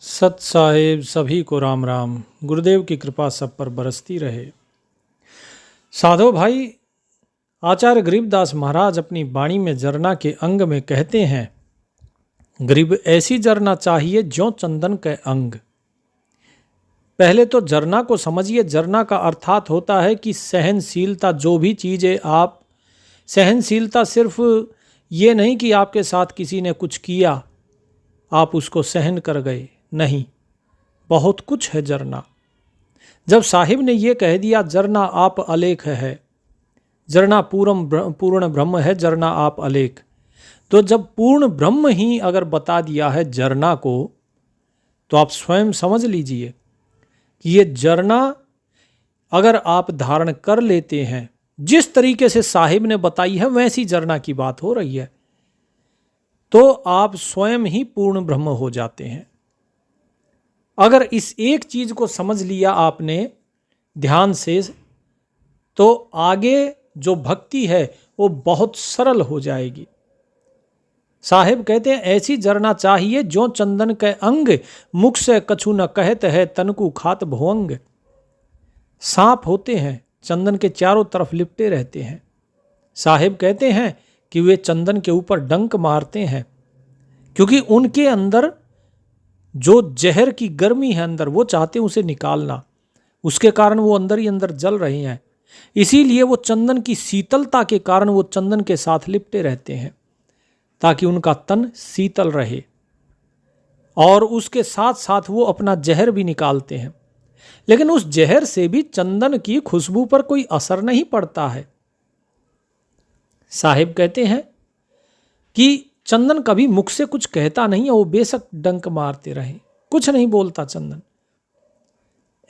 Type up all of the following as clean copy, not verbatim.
सत साहिब सभी को राम राम। गुरुदेव की कृपा सब पर बरसती रहे। साधो भाई, आचार्य गरीबदास महाराज अपनी वाणी में जरना के अंग में कहते हैं, गरीब ऐसी जरना चाहिए ज्यों चंदन के अंग। पहले तो जरना को समझिए। जरना का अर्थात होता है कि सहनशीलता। जो भी चीज़ें आप सहनशीलता, सिर्फ ये नहीं कि आपके साथ किसी ने कुछ किया आप उसको सहन कर गए, नहीं, बहुत कुछ है जरना। जब साहिब ने ये कह दिया जरना आप अलेख है, जरना पूर्ण ब्रह्म है, जरना आप अलेख, तो जब पूर्ण ब्रह्म ही अगर बता दिया है जरना को, तो आप स्वयं समझ लीजिए कि ये जरना अगर आप धारण कर लेते हैं, जिस तरीके से साहिब ने बताई है वैसी जरना की बात हो रही है, तो आप स्वयं ही पूर्ण ब्रह्म हो जाते हैं। अगर इस एक चीज को समझ लिया आपने ध्यान से, तो आगे जो भक्ति है वो बहुत सरल हो जाएगी। साहिब कहते हैं ऐसी जरना चाहिए जो चंदन के अंग, मुख से कछु न कहत है तनकु खात भुअंग। सांप होते हैं, चंदन के चारों तरफ लिपटे रहते हैं। साहिब कहते हैं कि वे चंदन के ऊपर डंक मारते हैं, क्योंकि उनके अंदर जो जहर की गर्मी है अंदर, वो चाहते हैं उसे निकालना, उसके कारण वो अंदर ही अंदर जल रहे हैं। इसीलिए वो चंदन की शीतलता के कारण वो चंदन के साथ लिपटे रहते हैं, ताकि उनका तन शीतल रहे, और उसके साथ साथ वो अपना जहर भी निकालते हैं। लेकिन उस जहर से भी चंदन की खुशबू पर कोई असर नहीं पड़ता है। साहिब कहते हैं कि चंदन कभी मुख से कुछ कहता नहीं है, वो बेशक डंक मारते रहे, कुछ नहीं बोलता चंदन।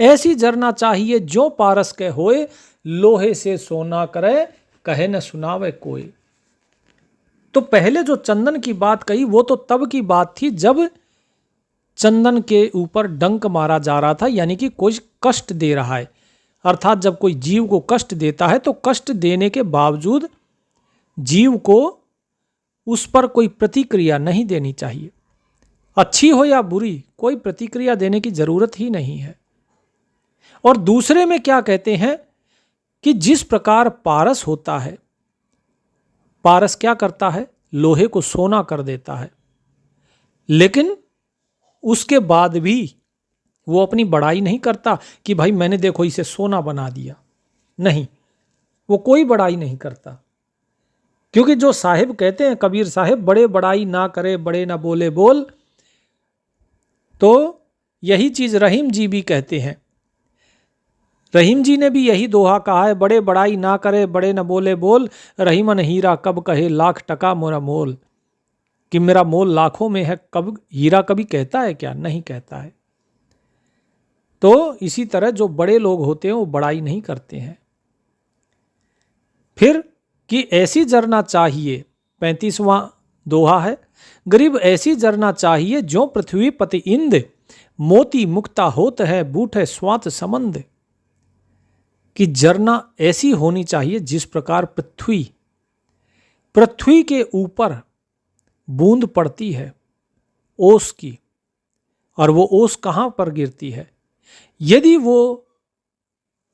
ऐसी जरना चाहिए जो पारस के होए, लोहे से सोना करे कहे न सुनावे कोई। तो पहले जो चंदन की बात कही वो तो तब की बात थी जब चंदन के ऊपर डंक मारा जा रहा था, यानी कि कोई कष्ट दे रहा है। अर्थात जब कोई जीव को कष्ट देता है तो कष्ट देने के बावजूद जीव को उस पर कोई प्रतिक्रिया नहीं देनी चाहिए। अच्छी हो या बुरी, कोई प्रतिक्रिया देने की जरूरत ही नहीं है। और दूसरे में क्या कहते हैं कि जिस प्रकार पारस होता है, पारस क्या करता है, लोहे को सोना कर देता है, लेकिन उसके बाद भी वो अपनी बड़ाई नहीं करता कि भाई मैंने देखो इसे सोना बना दिया। नहीं, वो कोई बड़ाई नहीं करता, क्योंकि जो साहिब कहते हैं, कबीर साहिब, बड़े बड़ाई ना करे बड़े ना बोले बोल। तो यही चीज रहीम जी भी कहते हैं। रहीम जी ने भी यही दोहा कहा है, बड़े बड़ाई ना करे बड़े न बोले बोल, रहीमन हीरा कब कहे लाख टका मोरा मोल। कि मेरा मोल लाखों में है, कब हीरा कभी कहता है क्या? नहीं कहता है। तो इसी तरह जो बड़े लोग होते हैं वो बड़ाई नहीं करते हैं। फिर कि ऐसी जरना चाहिए, 35वां दोहा है, गरीब ऐसी जरना चाहिए जो पृथ्वी पति इंद, मोती मुक्ता होत है बूठे स्वात समंद। कि जरना ऐसी होनी चाहिए जिस प्रकार पृथ्वी के ऊपर बूंद पड़ती है ओस की, और वो ओस कहाँ पर गिरती है? यदि वो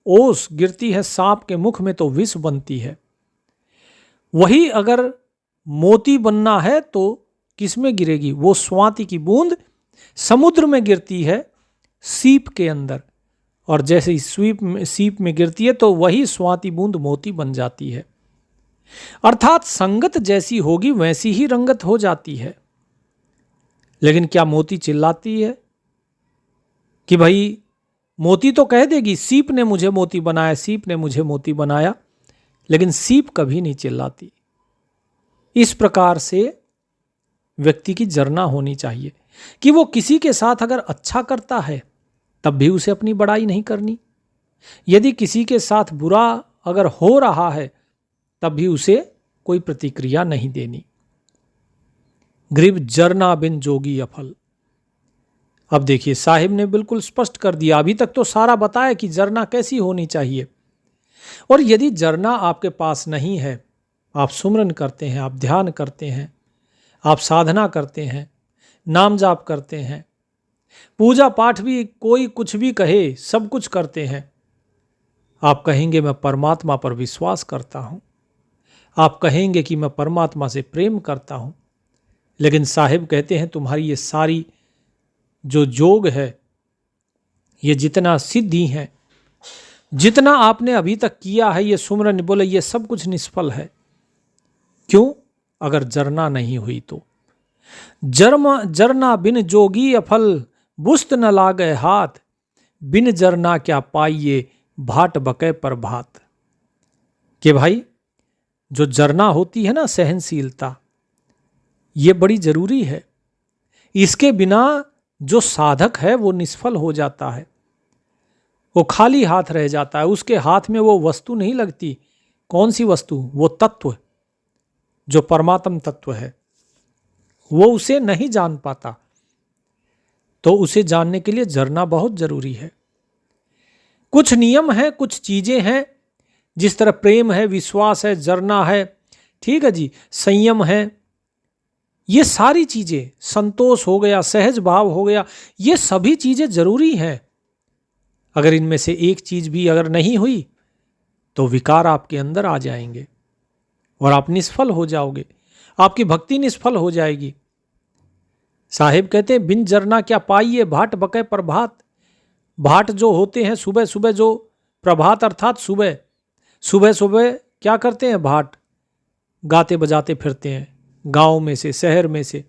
ओस गिरती है सांप के मुख में तो विष बनती है। वही अगर मोती बनना है तो किस में गिरेगी? वो स्वाति की बूंद समुद्र में गिरती है, सीप के अंदर, और जैसे ही सीप में गिरती है तो वही स्वाति बूंद मोती बन जाती है। अर्थात संगत जैसी होगी वैसी ही रंगत हो जाती है। लेकिन क्या मोती चिल्लाती है कि भाई, मोती तो कह देगी सीप ने मुझे मोती बनाया, सीप ने मुझे मोती बनाया, लेकिन सीप कभी नहीं चिल्लाती। इस प्रकार से व्यक्ति की जरना होनी चाहिए कि वो किसी के साथ अगर अच्छा करता है तब भी उसे अपनी बड़ाई नहीं करनी, यदि किसी के साथ बुरा अगर हो रहा है तब भी उसे कोई प्रतिक्रिया नहीं देनी। गरीब जरना बिन जोगी अफल। अब देखिए साहिब ने बिल्कुल स्पष्ट कर दिया। अभी तक तो सारा बताया कि जरना कैसी होनी चाहिए। और यदि जरना आपके पास नहीं है, आप सुमरन करते हैं, आप ध्यान करते हैं, आप साधना करते हैं, नाम जाप करते हैं, पूजा पाठ भी कोई कुछ भी कहे, सब कुछ करते हैं। आप कहेंगे मैं परमात्मा पर विश्वास करता हूं, आप कहेंगे कि मैं परमात्मा से प्रेम करता हूं, लेकिन साहिब कहते हैं तुम्हारी ये सारी जो योग है, ये जितना सिद्धि है, जितना आपने अभी तक किया है, ये सुमरन बोले, ये सब कुछ निष्फल है। क्यों? अगर जरना नहीं हुई तो। जरना बिन जोगी अफल, बुस्त न लागे हाथ, बिन जरना क्या पाइये, भाट बके पर भात। कि भाई जो जरना होती है ना, सहनशीलता, ये बड़ी जरूरी है। इसके बिना जो साधक है वो निष्फल हो जाता है, वो खाली हाथ रह जाता है, उसके हाथ में वो वस्तु नहीं लगती। कौन सी वस्तु? वो तत्व जो परमात्म तत्व है, वो उसे नहीं जान पाता। तो उसे जानने के लिए जरना बहुत जरूरी है। कुछ नियम है, कुछ चीजें हैं, जिस तरह प्रेम है, विश्वास है, जरना है, ठीक है जी, संयम है, ये सारी चीजें, संतोष हो गया, सहज भाव हो गया, ये सभी चीजें जरूरी हैं। अगर इनमें से एक चीज भी अगर नहीं हुई तो विकार आपके अंदर आ जाएंगे और आप निष्फल हो जाओगे, आपकी भक्ति निष्फल हो जाएगी। साहिब कहते हैं बिन जरना क्या पाइए, भाट बके प्रभात। भाट जो होते हैं सुबह सुबह, जो प्रभात अर्थात सुबह सुबह सुबह क्या करते हैं? भाट गाते बजाते फिरते हैं गांव में से, शहर में से,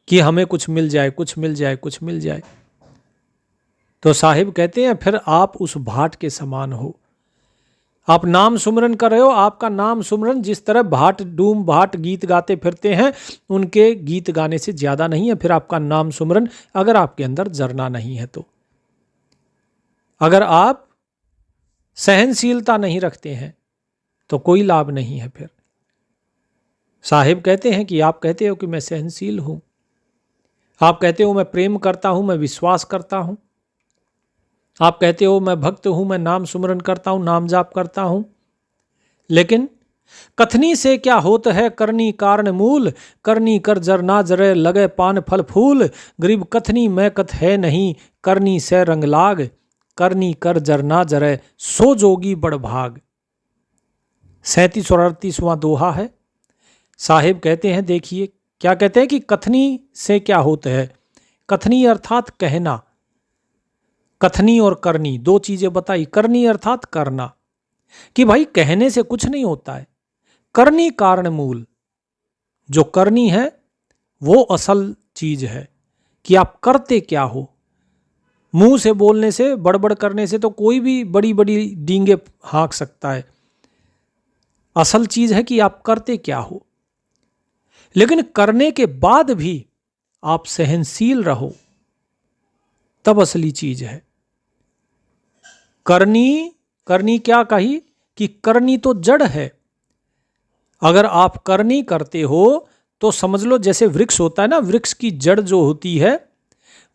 कि हमें कुछ मिल जाए, कुछ मिल जाए, कुछ मिल जाए। तो साहिब कहते हैं फिर आप उस भाट के समान हो। आप नाम सुमरन कर रहे हो, आपका नाम सुमरन जिस तरह भाट डूम भाट गीत गाते फिरते हैं, उनके गीत गाने से ज्यादा नहीं है फिर आपका नाम सुमरन, अगर आपके अंदर जरना नहीं है तो। अगर आप सहनशीलता नहीं रखते हैं तो कोई लाभ नहीं है। फिर साहिब कहते हैं कि आप कहते हो कि मैं सहनशील हूं, आप कहते हो मैं प्रेम करता हूं, मैं विश्वास करता हूं, आप कहते हो मैं भक्त हूं, मैं नाम सुमरन करता हूं, नाम जाप करता हूं, लेकिन कथनी से क्या होत है, करनी कारण मूल, करनी कर जरना जरे, लगे पान फल फूल, गरीब कथनी मैं कथ है नहीं, करनी से रंग लाग, करनी कर जरना जरे, सो जोगी बड़ भाग। 37 और 38वां दोहा है। साहिब कहते हैं, देखिए क्या कहते हैं कि कथनी से क्या होता है। कथनी अर्थात कहना, कथनी और करनी दो चीजें बताई। करनी अर्थात करना, कि भाई कहने से कुछ नहीं होता है, करनी कारण मूल, जो करनी है वो असल चीज है कि आप करते क्या हो। मुंह से बोलने से, बड़बड़ करने से तो कोई भी बड़ी बड़ी डींगे हाँक सकता है, असल चीज है कि आप करते क्या हो। लेकिन करने के बाद भी आप सहनशील रहो, तब असली चीज है। करनी क्या कही कि करनी तो जड़ है। अगर आप करनी करते हो तो समझ लो जैसे वृक्ष होता है ना, वृक्ष की जड़ जो होती है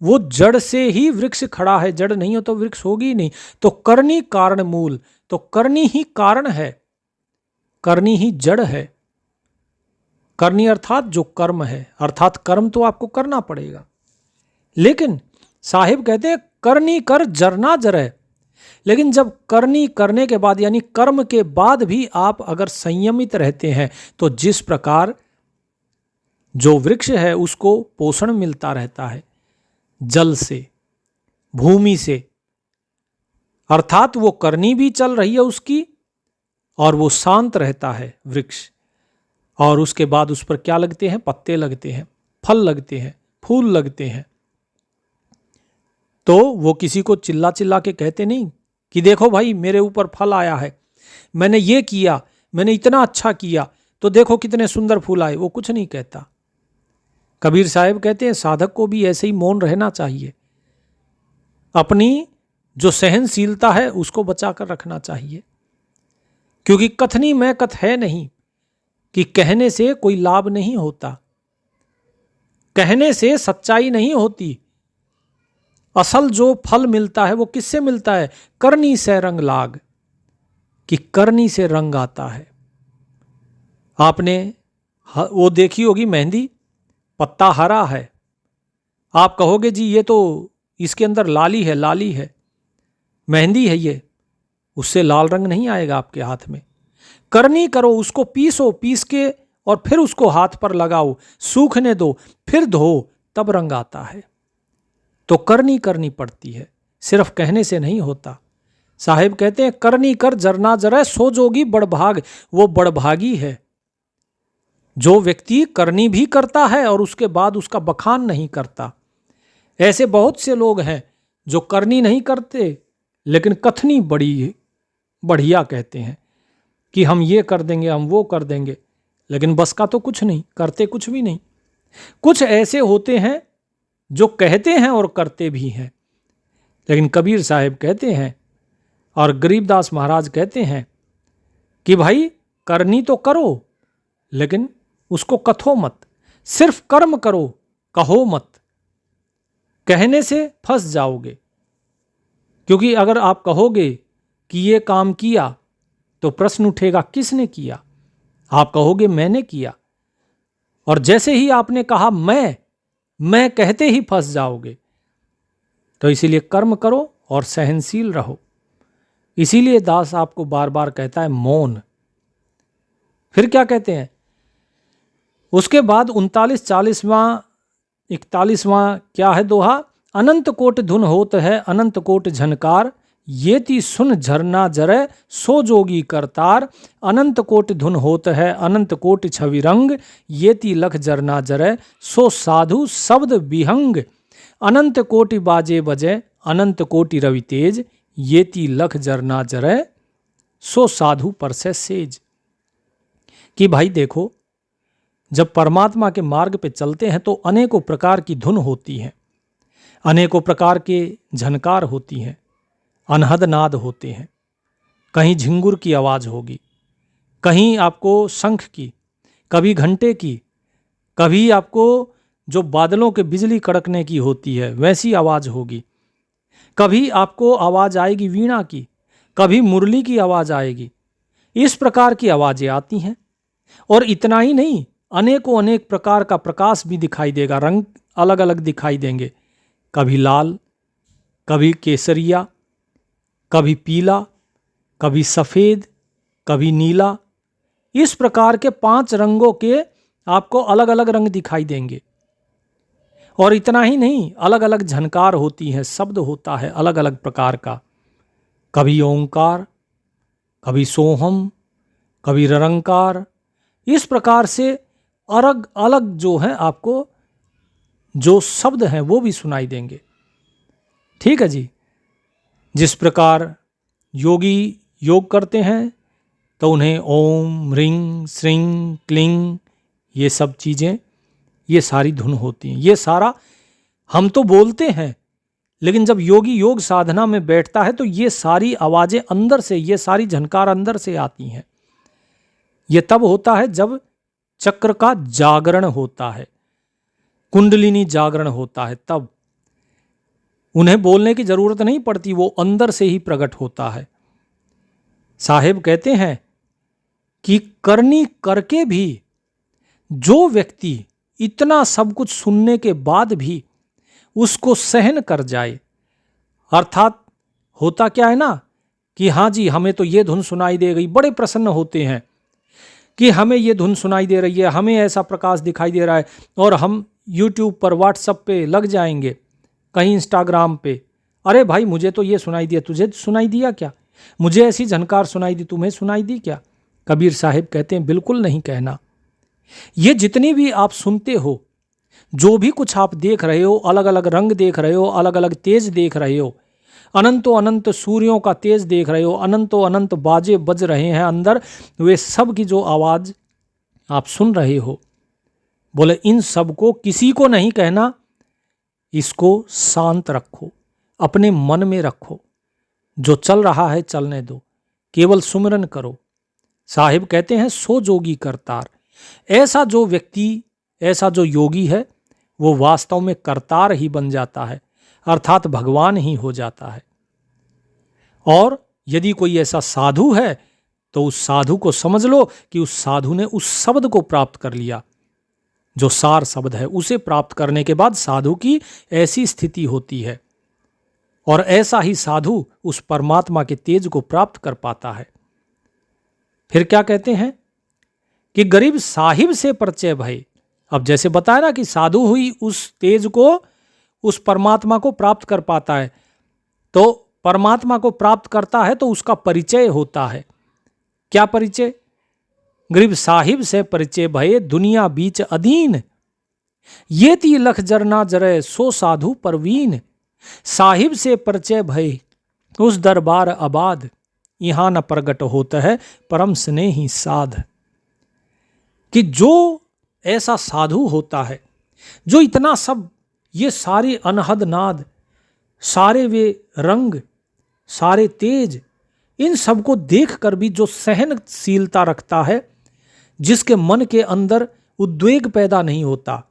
वो जड़ से ही वृक्ष खड़ा है, जड़ नहीं हो तो वृक्ष होगी ही नहीं। तो करनी कारण मूल, तो करनी ही कारण है, करनी ही जड़ है। करनी अर्थात जो कर्म है, अर्थात कर्म तो आपको करना पड़ेगा। लेकिन साहिब कहते हैं करनी कर जरना जरे, लेकिन जब करनी करने के बाद यानी कर्म के बाद भी आप अगर संयमित रहते हैं तो जिस प्रकार जो वृक्ष है उसको पोषण मिलता रहता है जल से, भूमि से, अर्थात वो करनी भी चल रही है उसकी और वो शांत रहता है वृक्ष, और उसके बाद उस पर क्या लगते हैं? पत्ते लगते हैं, फल लगते हैं, फूल लगते हैं। तो वो किसी को चिल्ला चिल्ला के कहते नहीं कि देखो भाई मेरे ऊपर फल आया है, मैंने ये किया, मैंने इतना अच्छा किया, तो देखो कितने सुंदर फूल आए। वो कुछ नहीं कहता। कबीर साहब कहते हैं साधक को भी ऐसे ही मौन रहना चाहिए, अपनी जो सहनशीलता है उसको बचा कर रखना चाहिए, क्योंकि कथनी में कथ है नहीं कि कहने से कोई लाभ नहीं होता, कहने से सच्चाई नहीं होती। असल जो फल मिलता है वो किससे मिलता है? करनी से रंग लाग, कि करनी से रंग आता है। आपने वो देखी होगी मेहंदी, पत्ता हरा है आप कहोगे जी ये तो इसके अंदर लाली है, लाली है, मेहंदी है ये, उससे लाल रंग नहीं आएगा आपके हाथ में। करनी करो, उसको पीसो, पीस के और फिर उसको हाथ पर लगाओ, सूखने दो, फिर धो, तब रंग आता है। तो करनी करनी पड़ती है, सिर्फ कहने से नहीं होता। साहिब कहते हैं करनी कर जरना जरे सो जोगी बड़भाग। वो बड़भागी है जो व्यक्ति करनी भी करता है और उसके बाद उसका बखान नहीं करता। ऐसे बहुत से लोग हैं जो करनी नहीं करते लेकिन कथनी बड़ी बढ़िया कहते हैं कि हम ये कर देंगे, हम वो कर देंगे, लेकिन बस का तो कुछ नहीं, करते कुछ भी नहीं। कुछ ऐसे होते हैं जो कहते हैं और करते भी हैं। लेकिन कबीर साहिब कहते हैं और गरीबदास महाराज कहते हैं कि भाई करनी तो करो लेकिन उसको कथो मत, सिर्फ कर्म करो, कहो मत। कहने से फंस जाओगे, क्योंकि अगर आप कहोगे कि ये काम किया तो प्रश्न उठेगा किसने किया। आप कहोगे मैंने किया, और जैसे ही आपने कहा मैं कहते ही फंस जाओगे। तो इसीलिए कर्म करो और सहनशील रहो। इसीलिए दास आपको बार बार कहता है मौन। फिर क्या कहते हैं उसके बाद 39, 40वां 41वां क्या है दोहा, अनंत कोट धुन होत है अनंत कोट झनकार, ये ती सुन झरना जरे सो जोगी करतार। अनंत कोट धुन होत है अनंत कोट छवि रंग, ये ती लख झरना जरे सो साधु शब्द विहंग। अनंत कोटि बाजे बजे अनंत कोटि रवि तेज, ये ती लख झरना जरे सो साधु पर से सेज। कि भाई देखो, जब परमात्मा के मार्ग पे चलते हैं तो अनेकों प्रकार की धुन होती हैं, अनेकों प्रकार के झनकार होती हैं, अनहद नाद होते हैं। कहीं झिंगुर की आवाज़ होगी, कहीं आपको शंख की, कभी घंटे की, कभी आपको जो बादलों के बिजली कड़कने की होती है वैसी आवाज़ होगी, कभी आपको आवाज़ आएगी वीणा की, कभी मुरली की आवाज़ आएगी। इस प्रकार की आवाज़ें आती हैं। और इतना ही नहीं, अनेकों अनेक प्रकार का प्रकाश भी दिखाई देगा, रंग अलग अलग दिखाई देंगे, कभी लाल, कभी केसरिया, कभी पीला, कभी सफ़ेद, कभी नीला। इस प्रकार के 5 रंगों के आपको अलग अलग रंग दिखाई देंगे। और इतना ही नहीं, अलग अलग झनकार होती हैं, शब्द होता है अलग अलग प्रकार का, कभी ओंकार, कभी सोहम, कभी ररंकार। इस प्रकार से अलग अलग जो है आपको जो शब्द हैं वो भी सुनाई देंगे। ठीक है जी। जिस प्रकार योगी योग करते हैं तो उन्हें ओम रिंग श्रिंग क्लिंग ये सब चीज़ें, ये सारी धुन होती हैं। ये सारा हम तो बोलते हैं, लेकिन जब योगी योग साधना में बैठता है तो ये सारी आवाज़ें अंदर से, ये सारी झनकार अंदर से आती हैं। ये तब होता है जब चक्र का जागरण होता है, कुंडलिनी जागरण होता है, तब उन्हें बोलने की जरूरत नहीं पड़ती, वो अंदर से ही प्रकट होता है। साहिब कहते हैं कि करनी करके भी जो व्यक्ति इतना सब कुछ सुनने के बाद भी उसको सहन कर जाए, अर्थात होता क्या है ना कि हाँ जी हमें तो ये धुन सुनाई दे गई, बड़े प्रसन्न होते हैं कि हमें ये धुन सुनाई दे रही है, हमें ऐसा प्रकाश दिखाई दे रहा है, और हम YouTube पर, व्हाट्सएप पे लग जाएंगे, कहीं इंस्टाग्राम पे, अरे भाई मुझे तो ये सुनाई दिया, तुझे सुनाई दिया क्या? मुझे ऐसी झनकार सुनाई दी, तुम्हें सुनाई दी क्या? कबीर साहिब कहते हैं बिल्कुल नहीं कहना। ये जितनी भी आप सुनते हो, जो भी कुछ आप देख रहे हो, अलग अलग रंग देख रहे हो, अलग अलग तेज देख रहे हो, अनंतो अनंत सूर्यों का तेज देख रहे हो, अनंतो अनंत बाजे बज रहे हैं अंदर, वे सब की जो आवाज़ आप सुन रहे हो, बोले इन सब को किसी को नहीं कहना, इसको शांत रखो, अपने मन में रखो, जो चल रहा है चलने दो, केवल सुमिरन करो। साहिब कहते हैं सो जोगी करतार। ऐसा जो व्यक्ति, ऐसा जो योगी है, वो वास्तव में करतार ही बन जाता है, अर्थात भगवान ही हो जाता है। और यदि कोई ऐसा साधु है तो उस साधु को समझ लो कि उस साधु ने उस शब्द को प्राप्त कर लिया। जो सार शब्द है, उसे प्राप्त करने के बाद साधु की ऐसी स्थिति होती है और ऐसा ही साधु उस परमात्मा के तेज को प्राप्त कर पाता है। फिर क्या कहते हैं कि गरीब साहिब से परिचय भय। अब जैसे बताया ना कि साधु हुई उस तेज को, उस परमात्मा को प्राप्त कर पाता है, तो परमात्मा को प्राप्त करता है तो उसका परिचय होता है। क्या परिचय? गरीब साहिब से परिचय भये दुनिया बीच अधीन, ये ती लख जरना जरे सो साधु परवीन। साहिब से परिचय भय उस दरबार आबाद, यहां न प्रगट होता है परम स्नेही साध। कि जो ऐसा साधु होता है, जो इतना सब, ये सारे अनहद नाद, सारे वे रंग, सारे तेज, इन सबको देखकर भी जो सहनशीलता रखता है, जिसके मन के अंदर उद्वेग पैदा नहीं होता,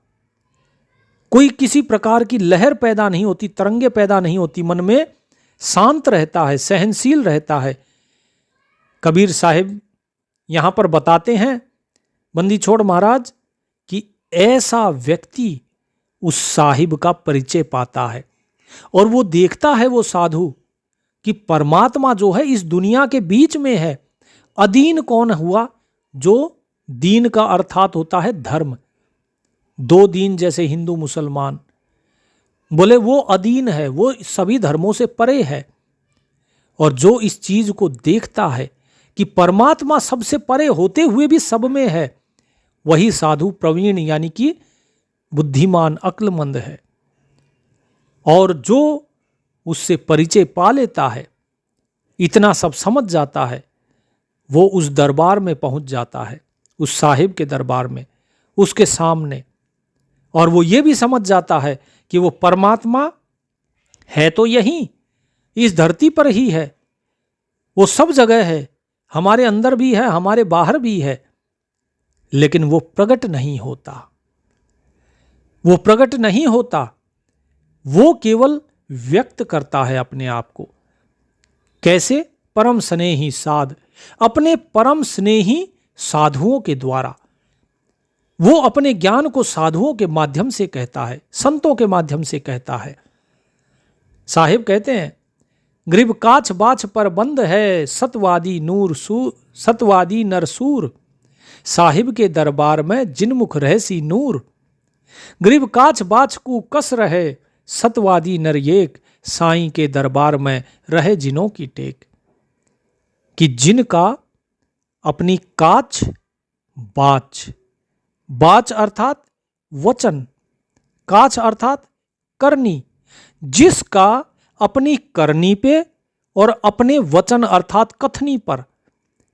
कोई किसी प्रकार की लहर पैदा नहीं होती, तरंगे पैदा नहीं होती, मन में शांत रहता है, सहनशील रहता है। कबीर साहिब यहां पर बताते हैं बंदी छोड़ महाराज कि ऐसा व्यक्ति उस साहिब का परिचय पाता है और वो देखता है, वो साधु, कि परमात्मा जो है इस दुनिया के बीच में है। अदीन कौन हुआ? जो दीन का अर्थात होता है धर्म। दो दीन जैसे हिंदू मुसलमान, बोले वो अदीन है, वो सभी धर्मों से परे है। और जो इस चीज को देखता है कि परमात्मा सबसे परे होते हुए भी सब में है, वही साधु प्रवीण यानी कि बुद्धिमान, अक्लमंद है। और जो उससे परिचय पा लेता है, इतना सब समझ जाता है, वो उस दरबार में पहुंच जाता है, उस साहिब के दरबार में, उसके सामने। और वो ये भी समझ जाता है कि वो परमात्मा है तो यहीं इस धरती पर ही है, वो सब जगह है, हमारे अंदर भी है, हमारे बाहर भी है, लेकिन वो प्रकट नहीं होता। वो प्रकट नहीं होता, वो केवल व्यक्त करता है अपने आप को। कैसे? परम स्नेही साध, अपने परम स्नेही साधुओं के द्वारा। वो अपने ज्ञान को साधुओं के माध्यम से कहता है, संतों के माध्यम से कहता है। साहिब कहते हैं, ग्रीब काछ बाछ पर बंद है सतवादी नूर सतवादी नरसूर। साहिब के दरबार में जिनमुख रहसी नूर। ग्रीब काछ बाछ को कस रहे सतवादी नर एक। साईं के दरबार में रहे जिनों की टेक। कि जिनका अपनी काछ बाच, बाच अर्थात वचन, काछ अर्थात करनी, जिसका अपनी करनी पे और अपने वचन अर्थात कथनी पर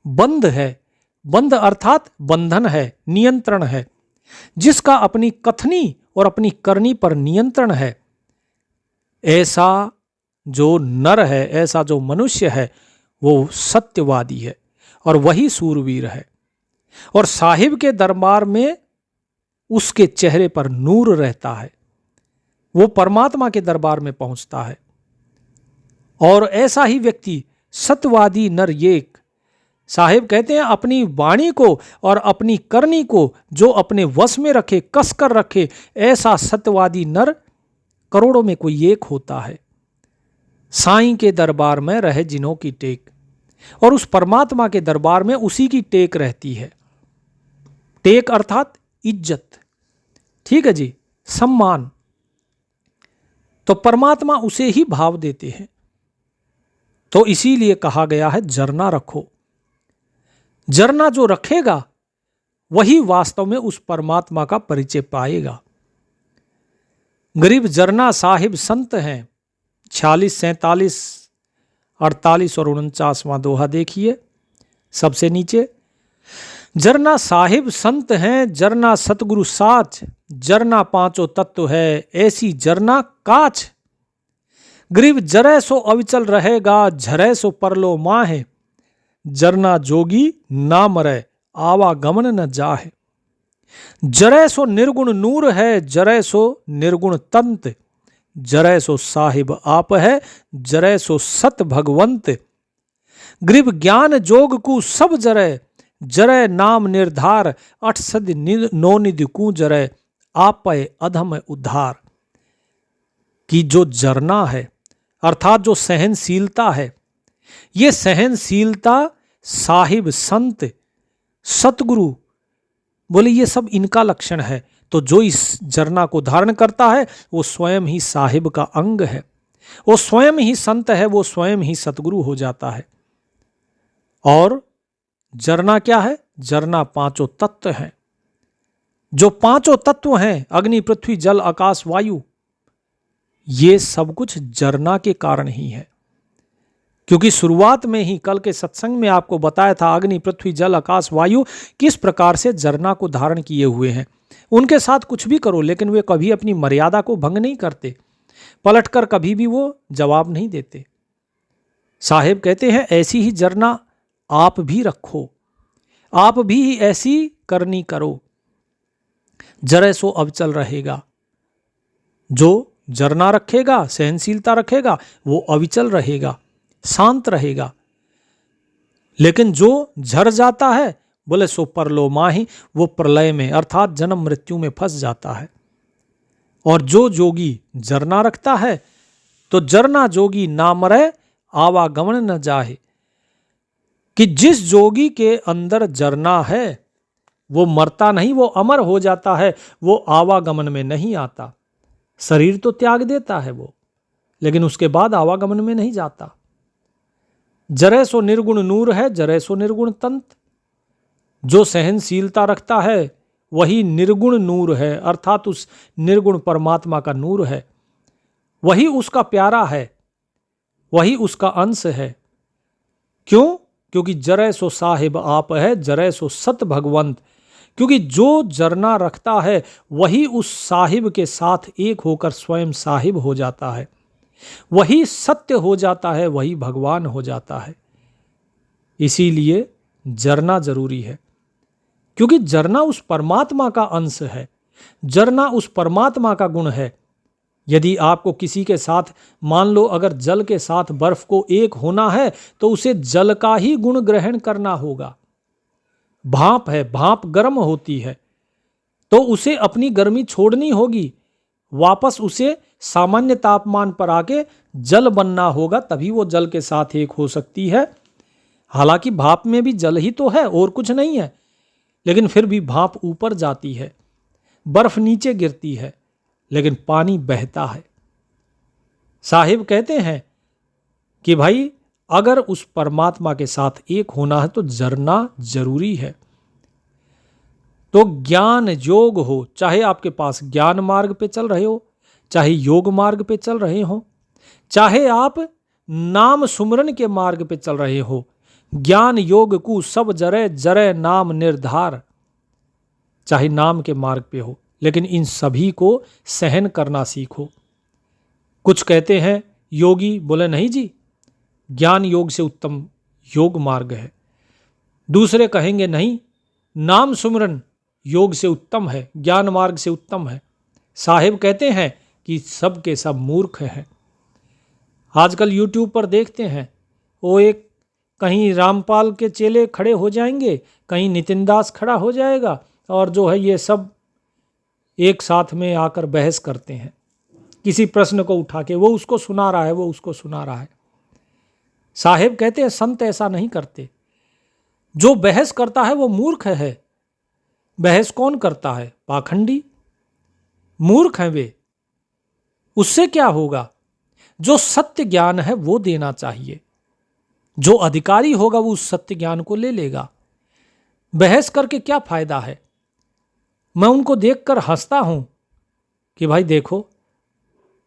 बंद है, बंद अर्थात बंधन है, नियंत्रण है, जिसका अपनी कथनी और अपनी करनी पर नियंत्रण है, ऐसा जो नर है, ऐसा जो मनुष्य है, वो सत्यवादी है और वही सूरवीर है। और साहिब के दरबार में उसके चेहरे पर नूर रहता है, वो परमात्मा के दरबार में पहुंचता है। और ऐसा ही व्यक्ति सत्यवादी नर एक। साहिब कहते हैं, अपनी वाणी को और अपनी करनी को जो अपने वश में रखे, कस कर रखे, ऐसा सत्यवादी नर करोड़ों में कोई एक होता है। साईं के दरबार में रहे जिनों की टेक, और उस परमात्मा के दरबार में उसी की टेक रहती है। टेक अर्थात इज्जत, ठीक है जी, सम्मान। तो परमात्मा उसे ही भाव देते हैं। तो इसीलिए कहा गया है जरना रखो। जरना जो रखेगा वही वास्तव में उस परमात्मा का परिचय पाएगा। गरीब जरना साहिब संत हैं। 46, 47, 48 और 49वां दोहा देखिए सबसे नीचे। जरना साहिब संत हैं, जरना सतगुरु साच, जरना पांचों तत्व है, ऐसी जरना काछ। गरीब जरै सो अविचल रहेगा, झरै सो परलो माहे। जरना जोगी ना मरे, आवागमन न जाहे। जरै सो निर्गुण नूर है, जरै सो निर्गुण तंत। जरै सो साहिब आप है, जरै सो सत भगवंत। गरीब ज्ञान जोग को सब जरै, जरय नाम निर्धार, अठ सद नौनिधि कू जरय, आपय अधम उद्धार। कि जो जरना है अर्थात जो सहनशीलता है, ये सहनशीलता साहिब संत सतगुरु बोले ये सब इनका लक्षण है। तो जो इस जरना को धारण करता है वो स्वयं ही साहिब का अंग है, वो स्वयं ही संत है, वो स्वयं ही सतगुरु हो जाता है। और जरना क्या है? जरना पांचों तत्व हैं। जो पांचों तत्व हैं, अग्नि पृथ्वी जल आकाश वायु, ये सब कुछ जरना के कारण ही है। क्योंकि शुरुआत में ही कल के सत्संग में आपको बताया था अग्नि पृथ्वी जल आकाश वायु किस प्रकार से जरना को धारण किए हुए हैं। उनके साथ कुछ भी करो लेकिन वे कभी अपनी मर्यादा को भंग नहीं करते, पलटकर कभी भी वो जवाब नहीं देते। साहेब कहते हैं ऐसी ही जरना आप भी रखो, आप भी ऐसी करनी करो, जरे सो अविचल रहेगा। जो जरना रखेगा, सहनशीलता रखेगा, वो अविचल रहेगा, शांत रहेगा। लेकिन जो झर जाता है बोले सो परलो माही, वो प्रलय में अर्थात जन्म मृत्यु में फंस जाता है। और जो जोगी जरना रखता है तो जरना जोगी ना मरे आवागमन न जाहे। कि जिस जोगी के अंदर जरना है वो मरता नहीं, वो अमर हो जाता है, वो आवागमन में नहीं आता। शरीर तो त्याग देता है वो, लेकिन उसके बाद आवागमन में नहीं जाता। जरे सो निर्गुण नूर है, जरे सो निर्गुण तंत्र। जो सहनशीलता रखता है वही निर्गुण नूर है, अर्थात उस निर्गुण परमात्मा का नूर है, वही उसका प्यारा है, वही उसका अंश है। क्यों? क्योंकि जरे सो साहिब आप है, जरे सो सत भगवंत। क्योंकि जो जरना रखता है वही उस साहिब के साथ एक होकर स्वयं साहिब हो जाता है, वही सत्य हो जाता है, वही भगवान हो जाता है। इसीलिए जरना जरूरी है, क्योंकि जरना उस परमात्मा का अंश है, जरना उस परमात्मा का गुण है। यदि आपको किसी के साथ, मान लो अगर जल के साथ बर्फ को एक होना है तो उसे जल का ही गुण ग्रहण करना होगा। भाप है, भाप गर्म होती है तो उसे अपनी गर्मी छोड़नी होगी, वापस उसे सामान्य तापमान पर आके जल बनना होगा, तभी वो जल के साथ एक हो सकती है। हालांकि भाप में भी जल ही तो है और कुछ नहीं है, लेकिन फिर भी भाप ऊपर जाती है, बर्फ नीचे गिरती है, लेकिन पानी बहता है। साहिब कहते हैं कि भाई अगर उस परमात्मा के साथ एक होना है तो जरना जरूरी है। तो ज्ञान योग हो, चाहे आपके पास ज्ञान मार्ग पे चल रहे हो, चाहे योग मार्ग पे चल रहे हो, चाहे आप नाम सुमरन के मार्ग पे चल रहे हो, ज्ञान योग को सब जरे जरे नाम निर्धार। चाहे नाम के मार्ग पे हो, लेकिन इन सभी को सहन करना सीखो। कुछ कहते हैं योगी, बोले नहीं जी ज्ञान योग से उत्तम योग मार्ग है। दूसरे कहेंगे नहीं, नाम सुमरन योग से उत्तम है, ज्ञान मार्ग से उत्तम है। साहिब कहते हैं कि सब के सब मूर्ख हैं। आजकल यूट्यूब पर देखते हैं, वो एक कहीं रामपाल के चेले खड़े हो जाएंगे, कहीं नितिन दास खड़ा हो जाएगा, और जो है ये सब एक साथ में आकर बहस करते हैं। किसी प्रश्न को उठा के वो उसको सुना रहा है, वो उसको सुना रहा है। साहिब कहते हैं संत ऐसा नहीं करते। जो बहस करता है वो मूर्ख है। बहस कौन करता है? पाखंडी, मूर्ख हैं वे। उससे क्या होगा? जो सत्य ज्ञान है वो देना चाहिए, जो अधिकारी होगा वो उस सत्य ज्ञान को ले लेगा। बहस करके क्या फायदा है? मैं उनको देखकर हंसता हूं कि भाई देखो,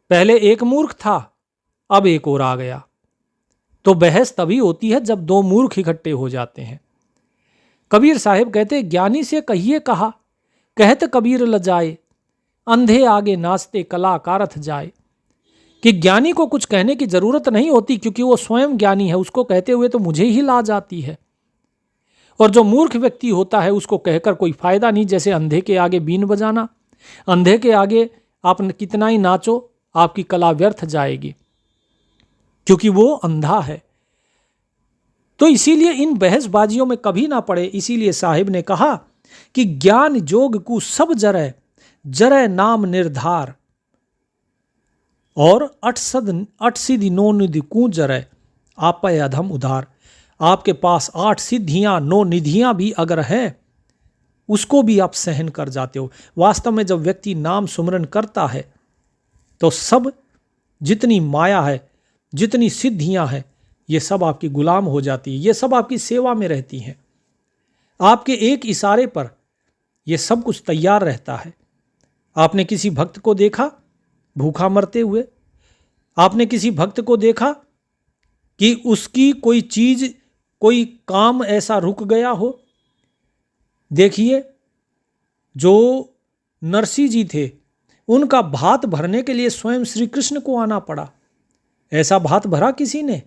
पहले एक मूर्ख था, अब एक और आ गया। तो बहस तभी होती है जब दो मूर्ख इकट्ठे हो जाते हैं। कबीर साहिब कहते, ज्ञानी से कहिए कहा, कहते कबीर लजाए, अंधे आगे नाचते कलाकारथ जाए। कि ज्ञानी को कुछ कहने की जरूरत नहीं होती, क्योंकि वो स्वयं ज्ञानी है, उसको कहते हुए तो मुझे ही लाज आती है। और जो मूर्ख व्यक्ति होता है उसको कहकर कोई फायदा नहीं। जैसे अंधे के आगे बीन बजाना, अंधे के आगे आप कितना ही नाचो, आपकी कला व्यर्थ जाएगी, क्योंकि वो अंधा है। तो इसीलिए इन बहसबाजियों में कभी ना पड़े। इसीलिए साहिब ने कहा कि ज्ञान जोग को सब जरय जरय नाम निर्धार, और अठ सिद्धि नो निधि कू जरय आपय अधम उधार। आपके पास 8 सिद्धियां 9 निधियां भी अगर हैं, उसको भी आप सहन कर जाते हो। वास्तव में जब व्यक्ति नाम सुमरन करता है तो सब जितनी माया है, जितनी सिद्धियां हैं, ये सब आपकी गुलाम हो जाती है, ये सब आपकी सेवा में रहती हैं। आपके एक इशारे पर ये सब कुछ तैयार रहता है। आपने किसी भक्त को देखा भूखा मरते हुए? आपने किसी भक्त को देखा कि उसकी कोई चीज, कोई काम ऐसा रुक गया हो? देखिए, जो नरसिंह जी थे, उनका भात भरने के लिए स्वयं श्री कृष्ण को आना पड़ा। ऐसा भात भरा किसी ने?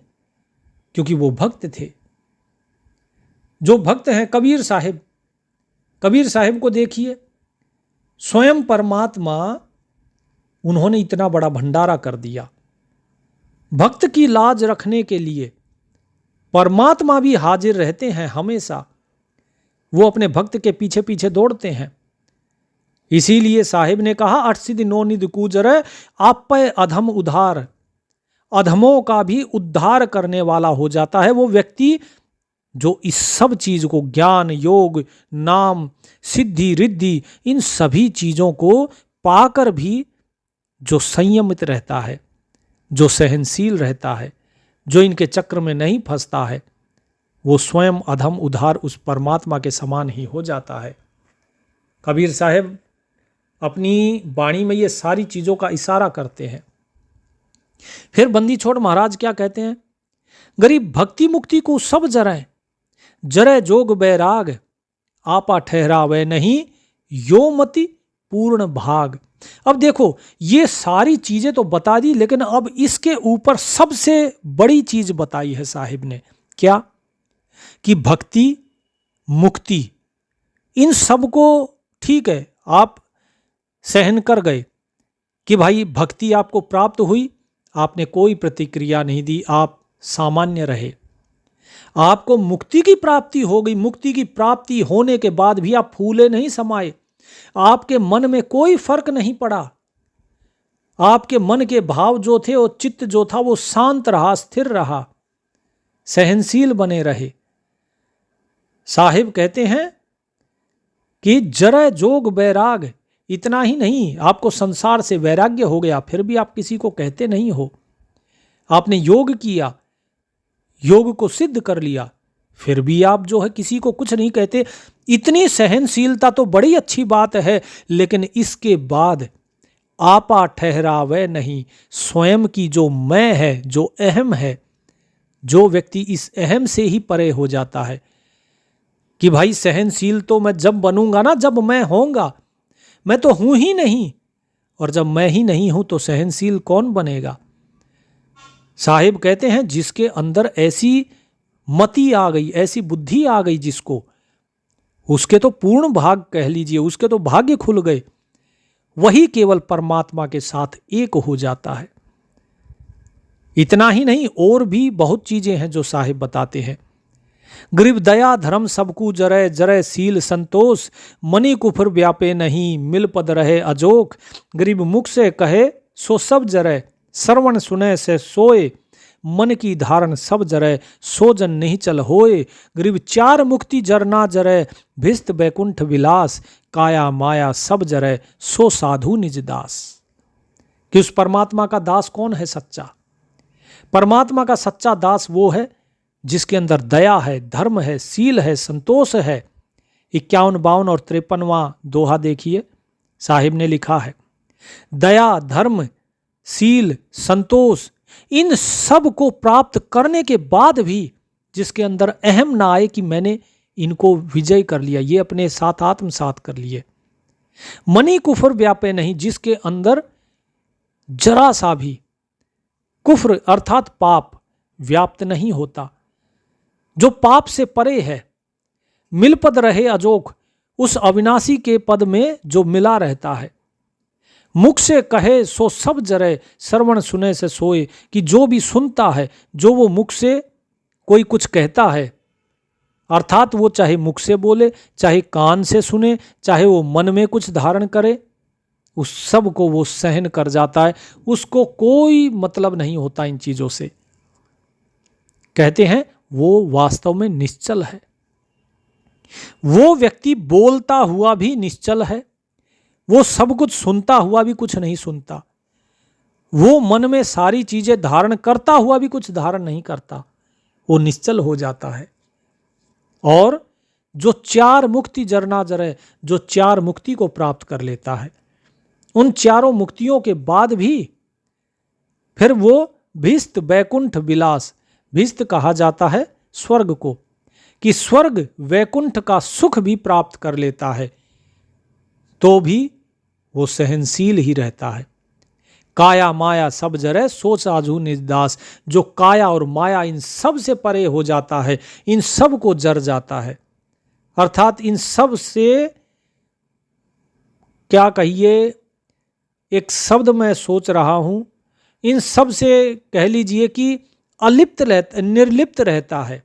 क्योंकि वो भक्त थे। जो भक्त हैं कबीर साहिब को देखिए, स्वयं परमात्मा, उन्होंने इतना बड़ा भंडारा कर दिया। भक्त की लाज रखने के लिए परमात्मा भी हाजिर रहते हैं हमेशा। वो अपने भक्त के पीछे पीछे दौड़ते हैं। इसीलिए साहिब ने कहा, 8 सिद्धि 9 निधि कू जरय आपय अधम उधार। अधमों का भी उद्धार करने वाला हो जाता है वो व्यक्ति जो इस सब चीज को, ज्ञान, योग, नाम, सिद्धि, रिद्धि, इन सभी चीजों को पाकर भी जो संयमित रहता है, जो सहनशील रहता है, जो इनके चक्र में नहीं फंसता है, वो स्वयं अधम उधार उस परमात्मा के समान ही हो जाता है। कबीर साहब अपनी वाणी में ये सारी चीजों का इशारा करते हैं। फिर बंदी छोड़ महाराज क्या कहते हैं? गरीब भक्ति मुक्ति को सब जरय जरय जोग बैराग आपा ठहरावे नहीं यो मति पूर्ण भाग। अब देखो, ये सारी चीजें तो बता दी, लेकिन अब इसके ऊपर सबसे बड़ी चीज बताई है साहिब ने। क्या? कि भक्ति मुक्ति, इन सब को ठीक है आप सहन कर गए कि भाई भक्ति आपको प्राप्त हुई, आपने कोई प्रतिक्रिया नहीं दी, आप सामान्य रहे। आपको मुक्ति की प्राप्ति हो गई, मुक्ति की प्राप्ति होने के बाद भी आप फूले नहीं समाये, आपके मन में कोई फर्क नहीं पड़ा। आपके मन के भाव जो थे, वो चित्त जो था, वो शांत रहा, स्थिर रहा, सहनशील बने रहे। साहिब कहते हैं कि जरय जोग बैराग, इतना ही नहीं, आपको संसार से वैराग्य हो गया, फिर भी आप किसी को कहते नहीं हो। आपने योग किया, योग को सिद्ध कर लिया, फिर भी आप जो है किसी को कुछ नहीं कहते। इतनी सहनशीलता तो बड़ी अच्छी बात है, लेकिन इसके बाद आपा ठहरावे नहीं, स्वयं की जो मैं है, जो अहम है, जो व्यक्ति इस अहम से ही परे हो जाता है कि भाई सहनशील तो मैं जब बनूंगा ना, जब मैं होऊंगा, मैं तो हूं ही नहीं, और जब मैं ही नहीं हूं तो सहनशील कौन बनेगा? साहिब कहते हैं जिसके अंदर ऐसी मति आ गई, ऐसी बुद्धि आ गई जिसको, उसके तो पूर्ण भाग कह लीजिए, उसके तो भाग्य खुल गए। वही केवल परमात्मा के साथ एक हो जाता है। इतना ही नहीं, और भी बहुत चीजें हैं जो साहिब बताते हैं। गरीब दया धर्म सबकू जरय जरय सील संतोष मणि कुफर व्यापे नहीं मिल पद रहे अजोक। गरीब मुख से कहे सो सब जरय श्रवण सुने से सोए मन की धारण सब जरय सो जन नहीं चल होए। गरीब 4 मुक्ति जरना जरय भिस्त बैकुंठ विलास काया माया सब जरय सो साधु निज दास। कि उस परमात्मा का दास कौन है? सच्चा परमात्मा का सच्चा दास वो है जिसके अंदर दया है, धर्म है, सील है, संतोष है। 51, 52 और 53वां दोहा देखिए, साहिब ने लिखा है, दया, धर्म, सील, संतोष, इन सब को प्राप्त करने के बाद भी जिसके अंदर अहम ना आए कि मैंने इनको विजय कर लिया, ये अपने साथ आत्मसात कर लिए। मणि कुफर व्यापे नहीं, जिसके अंदर जरा सा भी कुफ्र अर्थात पाप व्याप्त नहीं होता, जो पाप से परे है। मिल पद रहे अजोक, उस अविनाशी के पद में जो मिला रहता है। मुख से कहे सो सब जरय श्रवण सुने से सोए, कि जो भी सुनता है, जो वो मुख से कोई कुछ कहता है, अर्थात वो चाहे मुख से बोले, चाहे कान से सुने, चाहे वो मन में कुछ धारण करे, उस सब को वो सहन कर जाता है, उसको कोई मतलब नहीं होता इन चीज़ों से। कहते हैं वो वास्तव में निश्चल है। वो व्यक्ति बोलता हुआ भी निश्चल है, वो सब कुछ सुनता हुआ भी कुछ नहीं सुनता, वो मन में सारी चीजें धारण करता हुआ भी कुछ धारण नहीं करता, वो निश्चल हो जाता है। और जो चार मुक्ति जरना जरे, जो चार मुक्ति को प्राप्त कर लेता है, उन चारों मुक्तियों के बाद भी फिर वो भिस्त वैकुंठ विलास, भिस्त कहा जाता है स्वर्ग को, कि स्वर्ग वैकुंठ का सुख भी प्राप्त कर लेता है, तो भी वो सहनशील ही रहता है। काया माया सब जरे सोच आजू निज दास, जो काया और माया इन सब से परे हो जाता है, इन सब को जर जाता है, अर्थात इन सब से क्या कहिए, एक शब्द मैं सोच रहा हूं, इन सब से कह लीजिए कि अलिप्त निर्लिप्त रहता है,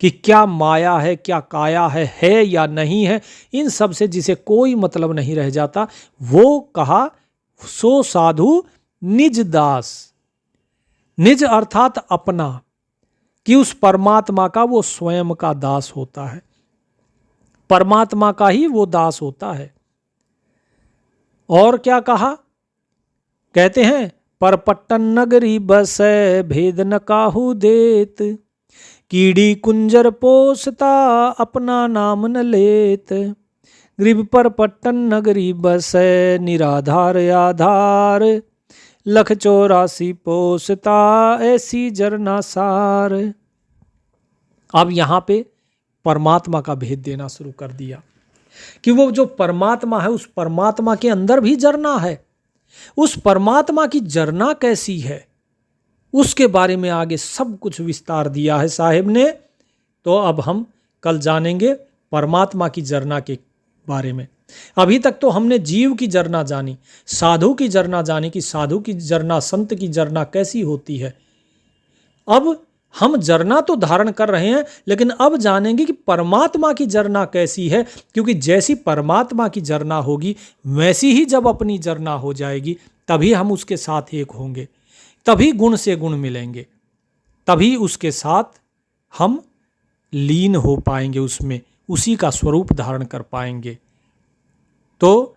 कि क्या माया है, क्या काया है या नहीं है, इन सब से जिसे कोई मतलब नहीं रह जाता, वो कहा सो साधु निज दास। निज अर्थात अपना, कि उस परमात्मा का वो स्वयं का दास होता है, परमात्मा का ही वो दास होता है। और क्या कहा, कहते हैं परपट्टन नगरी बसै भेद न काहू देत, कीड़ी कुंजर पोसता अपना नाम न लेत, ग्रीब पर पट्टन नगरी बसै निराधार आधार, लख 84 पोसता ऐसी जरना सार। अब यहां पे परमात्मा का भेद देना शुरू कर दिया, कि वो जो परमात्मा है, उस परमात्मा के अंदर भी जरना है। उस परमात्मा की जरना कैसी है, उसके बारे में आगे सब कुछ विस्तार दिया है साहिब ने। तो अब हम कल जानेंगे परमात्मा की जरना के बारे में। अभी तक तो हमने जीव की जरना जानी, साधु की जरना जानी, कि साधु की जरना, संत की जरना कैसी होती है। अब हम जरना तो धारण कर रहे हैं, लेकिन अब जानेंगे कि परमात्मा की जरना कैसी है, क्योंकि जैसी परमात्मा की जरना होगी वैसी ही जब अपनी जरना हो जाएगी, तभी हम उसके साथ एक होंगे, तभी गुण से गुण मिलेंगे, तभी उसके साथ हम लीन हो पाएंगे, उसमें उसी का स्वरूप धारण कर पाएंगे। तो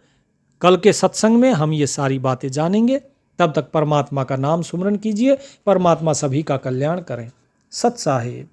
कल के सत्संग में हम ये सारी बातें जानेंगे। तब तक परमात्मा का नाम सुमरन कीजिए। परमात्मा सभी का कल्याण करें। सत साहिब।